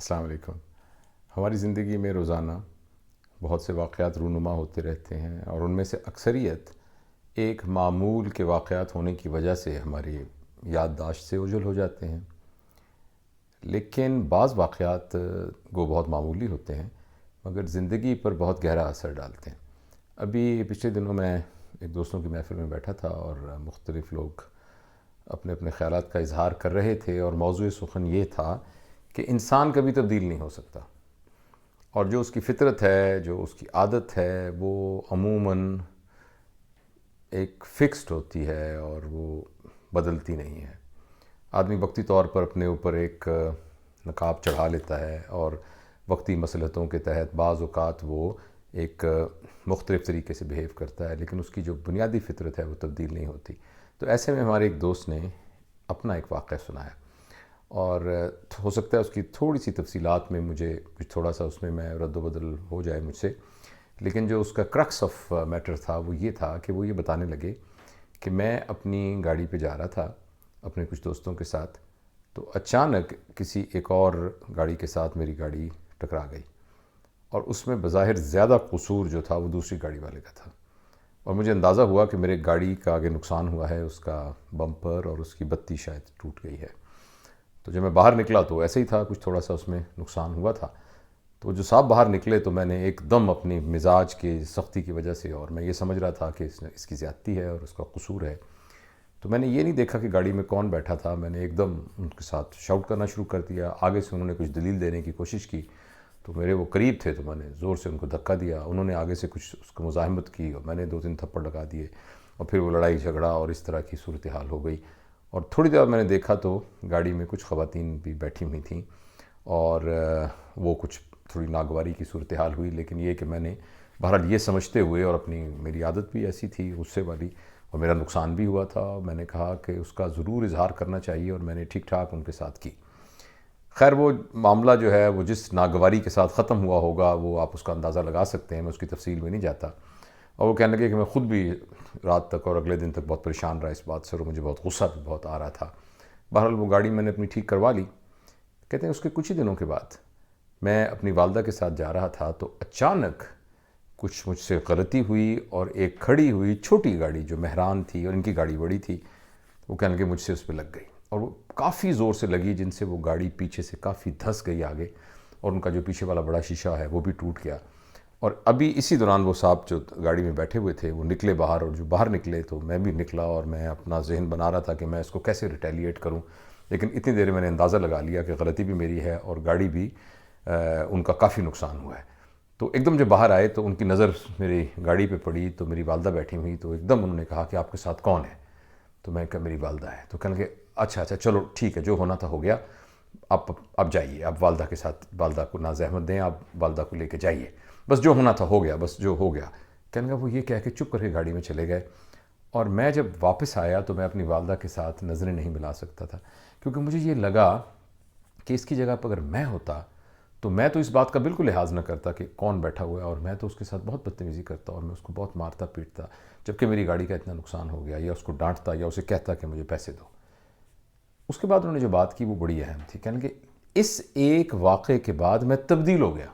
السلام علیکم۔ ہماری زندگی میں روزانہ بہت سے واقعات رونما ہوتے رہتے ہیں، اور ان میں سے اکثریت ایک معمول کے واقعات ہونے کی وجہ سے ہماری یادداشت سے اوجھل ہو جاتے ہیں، لیکن بعض واقعات وہ بہت معمولی ہوتے ہیں مگر زندگی پر بہت گہرا اثر ڈالتے ہیں۔ ابھی پچھلے دنوں میں ایک دوستوں کی محفل میں بیٹھا تھا اور مختلف لوگ اپنے اپنے خیالات کا اظہار کر رہے تھے، اور موضوع سخن یہ تھا کہ انسان کبھی تبدیل نہیں ہو سکتا، اور جو اس کی فطرت ہے، جو اس کی عادت ہے، وہ عموماً ایک فکسڈ ہوتی ہے اور وہ بدلتی نہیں ہے۔ آدمی وقتی طور پر اپنے اوپر ایک نقاب چڑھا لیتا ہے، اور وقتی مصلحتوں کے تحت بعض اوقات وہ ایک مختلف طریقے سے بیہیو کرتا ہے، لیکن اس کی جو بنیادی فطرت ہے وہ تبدیل نہیں ہوتی۔ تو ایسے میں ہمارے ایک دوست نے اپنا ایک واقعہ سنایا، اور ہو سکتا ہے اس کی تھوڑی سی تفصیلات میں مجھے کچھ تھوڑا سا اس میں رد و بدل ہو جائے مجھ سے، لیکن جو اس کا کرکس آف میٹر تھا وہ یہ تھا کہ وہ یہ بتانے لگے کہ میں اپنی گاڑی پہ جا رہا تھا اپنے کچھ دوستوں کے ساتھ، تو اچانک کسی ایک اور گاڑی کے ساتھ میری گاڑی ٹکرا گئی، اور اس میں بظاہر زیادہ قصور جو تھا وہ دوسری گاڑی والے کا تھا، اور مجھے اندازہ ہوا کہ میرے گاڑی کا آگے نقصان ہوا ہے، اس کا بمپر اور اس کی بتی شاید ٹوٹ گئی ہے۔ تو جب میں باہر نکلا تو ایسے ہی تھا، کچھ تھوڑا سا اس میں نقصان ہوا تھا۔ تو جو صاحب باہر نکلے تو میں نے ایک دم اپنی مزاج کی سختی کی وجہ سے، اور میں یہ سمجھ رہا تھا کہ اس کی زیادتی ہے اور اس کا قصور ہے، تو میں نے یہ نہیں دیکھا کہ گاڑی میں کون بیٹھا تھا، میں نے ایک دم ان کے ساتھ شاؤٹ کرنا شروع کر دیا۔ آگے سے انہوں نے کچھ دلیل دینے کی کوشش کی تو میرے وہ قریب تھے، تو میں نے زور سے ان کو دھکا دیا، انہوں نے آگے سے کچھ اس کو مزاحمت کی اور میں نے 2-3 تھپڑ لگا دیے، اور پھر وہ لڑائی جھگڑا اور اس طرح کی صورتحال ہو گئی۔ اور تھوڑی دیر میں نے دیکھا تو گاڑی میں کچھ خواتین بھی بیٹھی ہوئی تھیں، اور وہ کچھ تھوڑی ناگواری کی صورتحال ہوئی، لیکن یہ کہ میں نے بہرحال یہ سمجھتے ہوئے، اور میری عادت بھی ایسی تھی غصے والی، اور میرا نقصان بھی ہوا تھا، میں نے کہا کہ اس کا ضرور اظہار کرنا چاہیے، اور میں نے ٹھیک ٹھاک ان کے ساتھ کی۔ خیر وہ معاملہ جو ہے وہ جس ناگواری کے ساتھ ختم ہوا ہوگا وہ آپ اس کا اندازہ لگا سکتے ہیں، میں اس کی تفصیل میں نہیں جاتا۔ اور وہ کہنے لگے کہ میں خود بھی رات تک اور اگلے دن تک بہت پریشان رہا اس بات سے، اور مجھے بہت غصہ بھی بہت آ رہا تھا۔ بہرحال وہ گاڑی میں نے اپنی ٹھیک کروا لی۔ کہتے ہیں اس کے کچھ ہی دنوں کے بعد میں اپنی والدہ کے ساتھ جا رہا تھا، تو اچانک کچھ مجھ سے غلطی ہوئی، اور ایک کھڑی ہوئی چھوٹی گاڑی جو مہران تھی، اور ان کی گاڑی بڑی تھی، وہ کہنے لگے مجھ سے اس پہ لگ گئی، اور وہ کافی زور سے لگی، جن سے وہ گاڑی پیچھے سے کافی دھس گئی آگے، اور ان کا جو پیچھے والا بڑا شیشہ ہے وہ بھی ٹوٹ گیا۔ اور ابھی اسی دوران وہ صاحب جو گاڑی میں بیٹھے ہوئے تھے وہ نکلے باہر، اور جو باہر نکلے تو میں بھی نکلا، اور میں اپنا ذہن بنا رہا تھا کہ میں اس کو کیسے ریٹیلیٹ کروں، لیکن اتنی دیر میں نے اندازہ لگا لیا کہ غلطی بھی میری ہے اور گاڑی بھی ان کا کافی نقصان ہوا ہے۔ تو ایک دم جب باہر آئے تو ان کی نظر میری گاڑی پہ پڑی، تو میری والدہ بیٹھی ہوئی، تو ایک دم انہوں نے کہا کہ آپ کے ساتھ کون ہے؟ تو میں کہا میری والدہ ہے۔ تو کہنے لگے اچھا چلو ٹھیک ہے، جو ہونا تھا ہو گیا، آپ جائیے، آپ والدہ کے ساتھ، والدہ کو نہ زحمت دیں، آپ والدہ کو لے کے جائیے، بس جو ہونا تھا ہو گیا، بس جو ہو گیا۔ کہنے لگا وہ یہ کہہ کے چپ کر کے گاڑی میں چلے گئے، اور میں جب واپس آیا تو میں اپنی والدہ کے ساتھ نظریں نہیں ملا سکتا تھا، کیونکہ مجھے یہ لگا کہ اس کی جگہ پر اگر میں ہوتا تو میں تو اس بات کا بالکل لحاظ نہ کرتا کہ کون بیٹھا ہوا ہے، اور میں تو اس کے ساتھ بہت بدتمیزی کرتا، اور میں اس کو بہت مارتا پیٹتا جبکہ میری گاڑی کا اتنا نقصان ہو گیا، یا اس کو ڈانٹتا یا اسے کہتا کہ مجھے پیسے دو۔ اس کے بعد انہوں نے جو بات کی وہ بڑی اہم تھی، کہنے کہ اس ایک واقعے کے بعد میں تبدیل ہو گیا،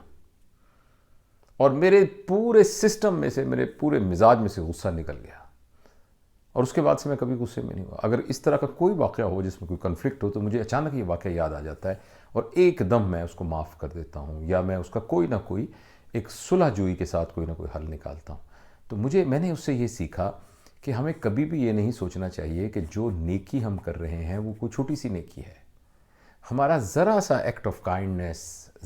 اور میرے پورے سسٹم میں سے، میرے پورے مزاج میں سے غصہ نکل گیا، اور اس کے بعد سے میں کبھی غصے میں نہیں ہوا۔ اگر اس طرح کا کوئی واقعہ ہو جس میں کوئی کنفلکٹ ہو تو مجھے اچانک یہ واقعہ یاد آ جاتا ہے، اور ایک دم میں اس کو معاف کر دیتا ہوں، یا میں اس کا کوئی نہ کوئی ایک صلح جوئی کے ساتھ کوئی نہ کوئی حل نکالتا ہوں۔ تو میں نے اس سے یہ سیکھا کہ ہمیں کبھی بھی یہ نہیں سوچنا چاہیے کہ جو نیکی ہم کر رہے ہیں وہ کوئی چھوٹی سی نیکی ہے۔ ہمارا ذرا سا ایکٹ آف کائنڈنس،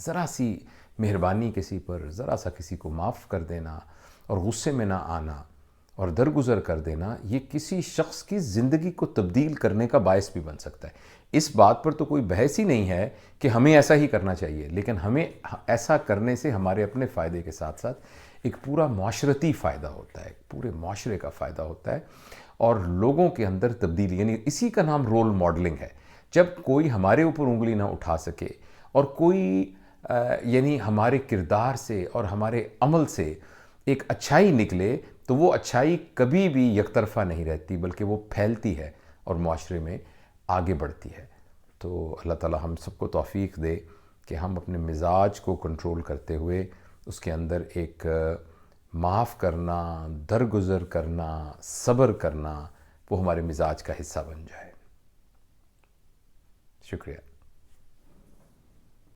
ذرا سی مہربانی کسی پر، ذرا سا کسی کو معاف کر دینا اور غصے میں نہ آنا اور درگزر کر دینا، یہ کسی شخص کی زندگی کو تبدیل کرنے کا باعث بھی بن سکتا ہے۔ اس بات پر تو کوئی بحث ہی نہیں ہے کہ ہمیں ایسا ہی کرنا چاہیے، لیکن ہمیں ایسا کرنے سے ہمارے اپنے فائدے کے ساتھ ساتھ ایک پورا معاشرتی فائدہ ہوتا ہے، پورے معاشرے کا فائدہ ہوتا ہے، اور لوگوں کے اندر تبدیلی، یعنی اسی کا نام رول ماڈلنگ ہے۔ جب کوئی ہمارے اوپر انگلی نہ اٹھا سکے، اور کوئی یعنی ہمارے کردار سے اور ہمارے عمل سے ایک اچھائی نکلے، تو وہ اچھائی کبھی بھی یک طرفہ نہیں رہتی، بلکہ وہ پھیلتی ہے اور معاشرے میں آگے بڑھتی ہے۔ تو اللہ تعالی ہم سب کو توفیق دے کہ ہم اپنے مزاج کو کنٹرول کرتے ہوئے اس کے اندر ایک معاف کرنا، درگزر کرنا، صبر کرنا وہ ہمارے مزاج کا حصہ بن جائے۔ شکریہ۔